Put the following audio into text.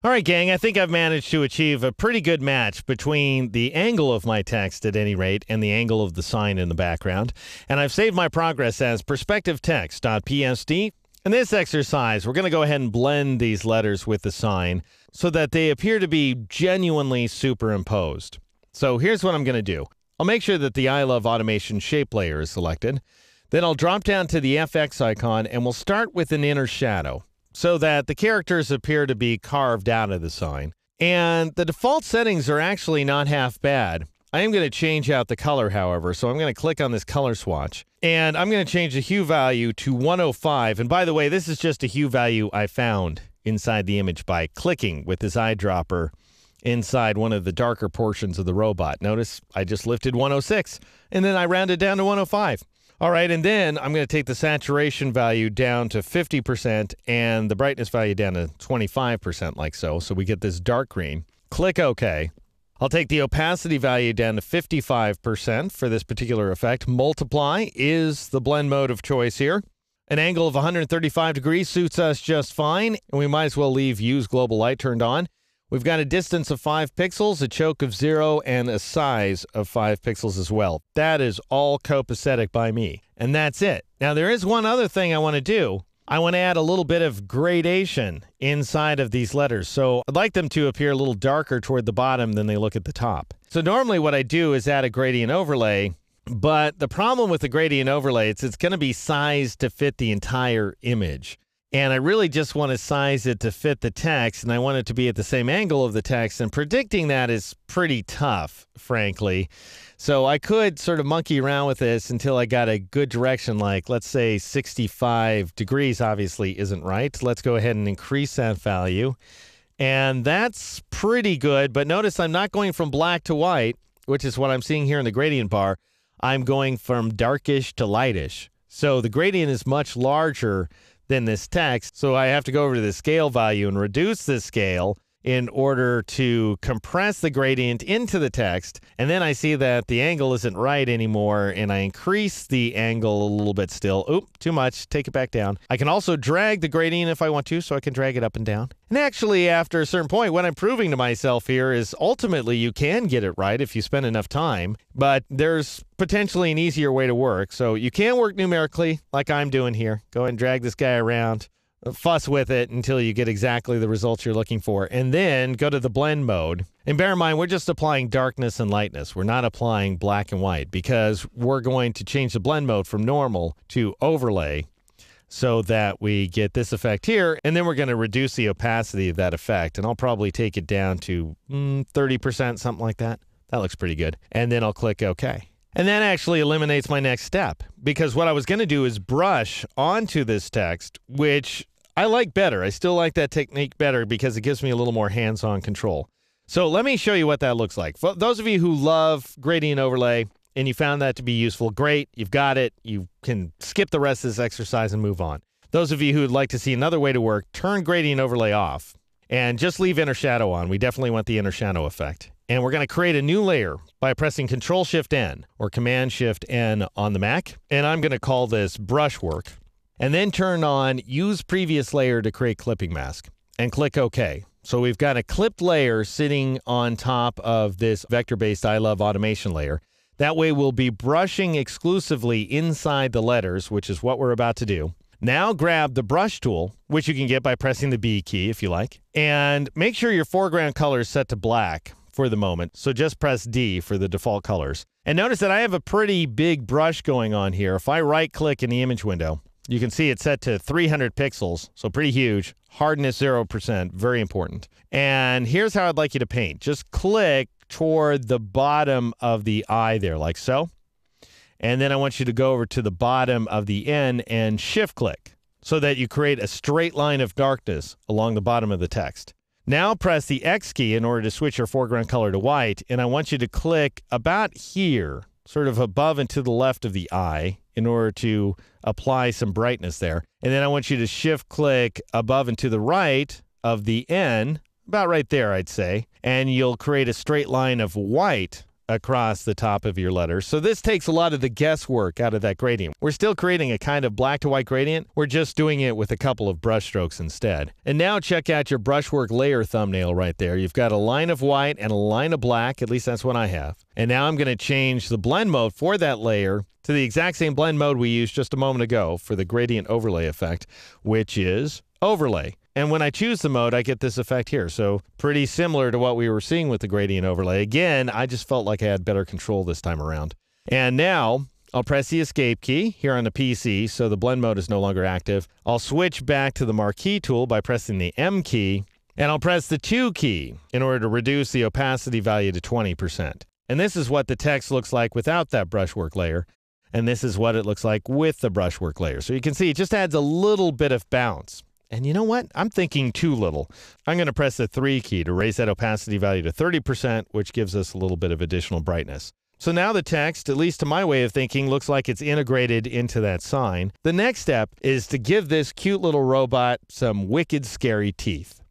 All right, gang, I think I've managed to achieve a pretty good match between the angle of my text, at any rate, and the angle of the sign in the background. And I've saved my progress as perspectivetext.psd. In this exercise, we're going to go ahead and blend these letters with the sign so that they appear to be genuinely superimposed. So here's what I'm going to do. I'll make sure that the I Love Automation shape layer is selected. Then I'll drop down to the FX icon, and we'll start with an inner shadow, so that the characters appear to be carved out of the sign. And the default settings are actually not half bad. I am going to change out the color, however, so I'm going to click on this color swatch. And I'm going to change the hue value to 105. And by the way, this is just a hue value I found inside the image by clicking with this eyedropper inside one of the darker portions of the robot. Notice I just lifted 106, and then I rounded down to 105. All right, and then I'm going to take the saturation value down to 50% and the brightness value down to 25%, like so. So we get this dark green. Click OK. I'll take the opacity value down to 55% for this particular effect. Multiply is the blend mode of choice here. An angle of 135 degrees suits us just fine, and we might as well leave Use Global Light turned on. We've got a distance of 5 pixels, a choke of 0, and a size of 5 pixels as well. That is all copacetic by me. And that's it. Now, there is one other thing I want to do. I want to add a little bit of gradation inside of these letters. So I'd like them to appear a little darker toward the bottom than they look at the top. So normally what I do is add a gradient overlay. But the problem with the gradient overlay is it's going to be sized to fit the entire image. And I really just want to size it to fit the text, and I want it to be at the same angle of the text, and predicting that is pretty tough, frankly. So I could sort of monkey around with this until I got a good direction, like, let's say 65 degrees obviously isn't right. Let's go ahead and increase that value. And that's pretty good, but notice I'm not going from black to white, which is what I'm seeing here in the gradient bar. I'm going from darkish to lightish. So the gradient is much larger than this text, so I have to go over to the scale value and reduce the scale in order to compress the gradient into the text, and then I see that the angle isn't right anymore, and I increase the angle a little bit still. Oop, too much. Take it back down. I can also drag the gradient if I want to, so I can drag it up and down. And actually, after a certain point, what I'm proving to myself here is ultimately you can get it right if you spend enough time, but there's potentially an easier way to work. So you can work numerically like I'm doing here. Go ahead and drag this guy around. Fuss with it until you get exactly the results you're looking for, and then go to the blend mode. And bear in mind, we're just applying darkness and lightness. We're not applying black and white because we're going to change the blend mode from normal to overlay so that we get this effect here, and then we're going to reduce the opacity of that effect, and I'll probably take it down to 30%, something like that. That looks pretty good. And then I'll click OK. And that actually eliminates my next step, because what I was going to do is brush onto this text, which I like better. I still like that technique better because it gives me a little more hands-on control. So let me show you what that looks like. For those of you who love gradient overlay and you found that to be useful, great. You've got it. You can skip the rest of this exercise and move on. Those of you who would like to see another way to work, turn gradient overlay off and just leave inner shadow on. We definitely want the inner shadow effect. And we're going to create a new layer by pressing Control-Shift-N or Command-Shift-N on the Mac. And I'm going to call this Brushwork. And then turn on Use Previous Layer to create clipping mask. And click OK. So we've got a clipped layer sitting on top of this vector-based I Love Automation layer. That way we'll be brushing exclusively inside the letters, which is what we're about to do. Now grab the brush tool, which you can get by pressing the B key if you like. And make sure your foreground color is set to black for the moment, so just press D for the default colors. And notice that I have a pretty big brush going on here. If I right-click in the image window, you can see it's set to 300 pixels, so pretty huge. Hardness 0%, very important. And here's how I'd like you to paint. Just click toward the bottom of the eye there, like so. And then I want you to go over to the bottom of the N and shift-click so that you create a straight line of darkness along the bottom of the text. Now press the X key in order to switch your foreground color to white, and I want you to click about here, sort of above and to the left of the eye, in order to apply some brightness there. And then I want you to shift-click above and to the right of the N, about right there, I'd say, and you'll create a straight line of white across the top of your letter. So this takes a lot of the guesswork out of that gradient. We're still creating a kind of black to white gradient. We're just doing it with a couple of brush strokes instead. And now check out your brushwork layer thumbnail right there. You've got a line of white and a line of black. At least that's what I have. And now I'm going to change the blend mode for that layer to the exact same blend mode we used just a moment ago for the gradient overlay effect, which is overlay. And when I choose the mode, I get this effect here. So pretty similar to what we were seeing with the gradient overlay. Again, I just felt like I had better control this time around. And now I'll press the escape key here on the PC, so the blend mode is no longer active. I'll switch back to the marquee tool by pressing the M key, and I'll press the 2 key in order to reduce the opacity value to 20%. And this is what the text looks like without that brushwork layer. And this is what it looks like with the brushwork layer. So you can see it just adds a little bit of bounce. And you know what? I'm thinking too little. I'm going to press the 3 key to raise that opacity value to 30%, which gives us a little bit of additional brightness. So now the text, at least to my way of thinking, looks like it's integrated into that sign. The next step is to give this cute little robot some wicked scary teeth.